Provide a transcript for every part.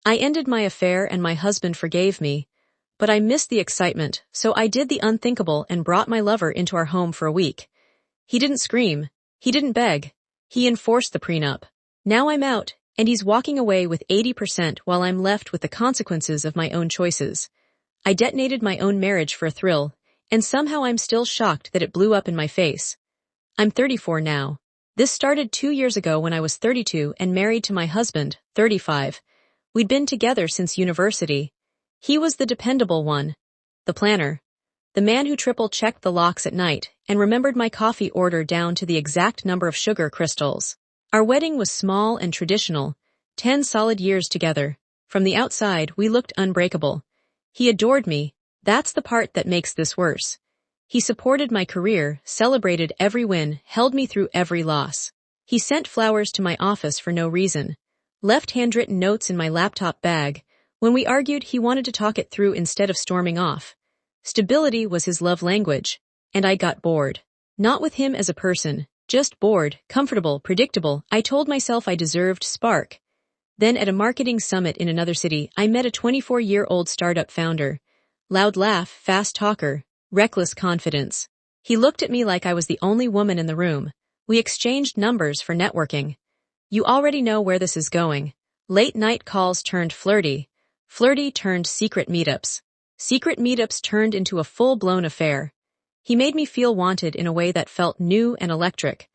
I ended my affair and my husband forgave me, but I missed the excitement, so I did the unthinkable and brought my lover into our home for a week. He didn't scream. He didn't beg. He enforced the prenup. Now I'm out, and he's walking away with 80% while I'm left with the consequences of my own choices. I detonated my own marriage for a thrill, and somehow I'm still shocked that it blew up in my face. I'm 34 now. This started 2 years ago when I was 32 and married to my husband, 35. We'd been together since university. He was the dependable one, the planner, the man who triple-checked the locks at night and remembered my coffee order down to the exact number of sugar crystals. Our wedding was small and traditional, 10 solid years together. From the outside, we looked unbreakable. He adored me. That's the part that makes this worse. He supported my career, celebrated every win, held me through every loss. He sent flowers to my office for no reason, left handwritten notes in my laptop bag. When we argued, he wanted to talk it through instead of storming off. Stability was his love language, and I got bored. Not with him as a person, just bored, comfortable, predictable. I told myself I deserved spark. Then at a marketing summit in another city, I met a 24-year-old startup founder. Loud laugh, fast talker, reckless confidence. He looked at me like I was the only woman in the room. We exchanged numbers for networking. You already know where this is going. Late-night calls turned flirty. Flirty turned secret meetups. Secret meetups turned into a full-blown affair. He made me feel wanted in a way that felt new and electric.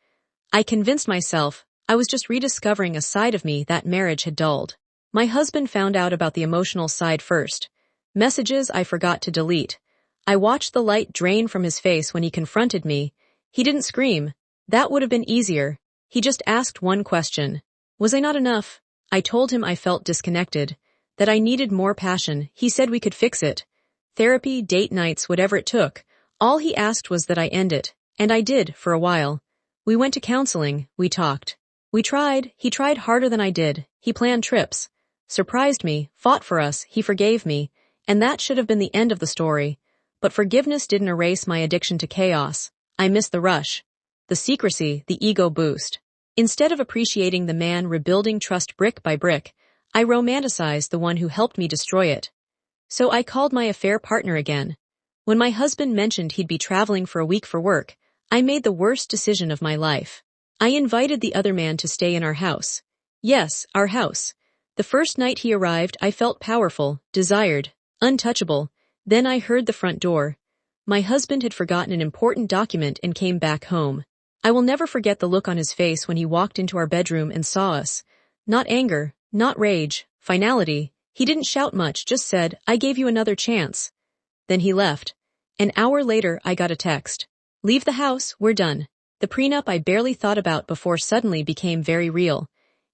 I convinced myself I was just rediscovering a side of me that marriage had dulled. My husband found out about the emotional side first. Messages I forgot to delete. I watched the light drain from his face when he confronted me. He didn't scream. That would have been easier. He just asked one question. Was I not enough? I told him I felt disconnected, that I needed more passion. He said we could fix it. Therapy, date nights, whatever it took. All he asked was that I end it, and I did for a while. We went to counseling, we talked. We tried, he tried harder than I did. He planned trips, surprised me, fought for us, he forgave me, and that should have been the end of the story. But forgiveness didn't erase my addiction to chaos. I missed the rush, the secrecy, the ego boost. Instead of appreciating the man rebuilding trust brick by brick, I romanticized the one who helped me destroy it. So I called my affair partner again. When my husband mentioned he'd be traveling for a week for work, I made the worst decision of my life. I invited the other man to stay in our house. Yes, our house. The first night he arrived, I felt powerful, desired, untouchable. Then I heard the front door. My husband had forgotten an important document and came back home. I will never forget the look on his face when he walked into our bedroom and saw us. Not anger, not rage, finality. He didn't shout much, just said, "I gave you another chance." Then he left. An hour later, I got a text. "Leave the house, we're done." The prenup I barely thought about before suddenly became very real.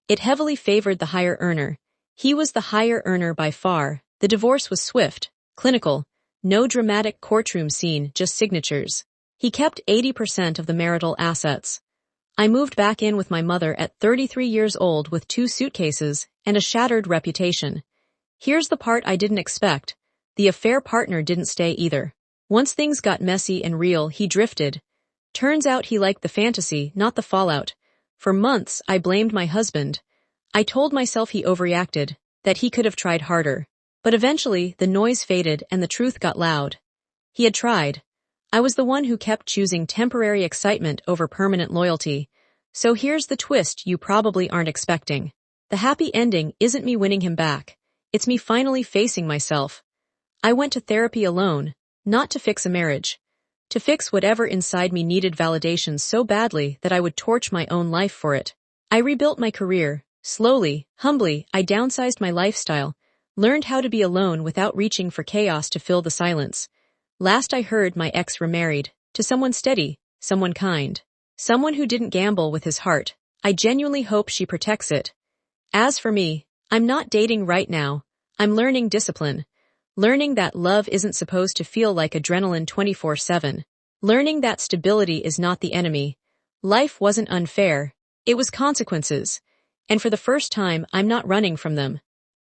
It heavily favored the higher earner. He was the higher earner by far. The divorce was swift, clinical. No dramatic courtroom scene, just signatures. He kept 80% of the marital assets. I moved back in with my mother at 33 years old with 2 suitcases and a shattered reputation. Here's the part I didn't expect. The affair partner didn't stay either. Once things got messy and real, he drifted. Turns out he liked the fantasy, not the fallout. For months, I blamed my husband. I told myself he overreacted, that he could have tried harder. But eventually, the noise faded and the truth got loud. He had tried. I was the one who kept choosing temporary excitement over permanent loyalty. So here's the twist you probably aren't expecting. The happy ending isn't me winning him back. It's me finally facing myself. I went to therapy alone, not to fix a marriage. To fix whatever inside me needed validation so badly that I would torch my own life for it. I rebuilt my career. Slowly, humbly, I downsized my lifestyle. Learned how to be alone without reaching for chaos to fill the silence. Last I heard, my ex remarried, to someone steady, someone kind, someone who didn't gamble with his heart. I genuinely hope she protects it. As for me, I'm not dating right now. I'm learning discipline. Learning that love isn't supposed to feel like adrenaline 24/7. Learning that stability is not the enemy. Life wasn't unfair. It was consequences. And for the first time, I'm not running from them.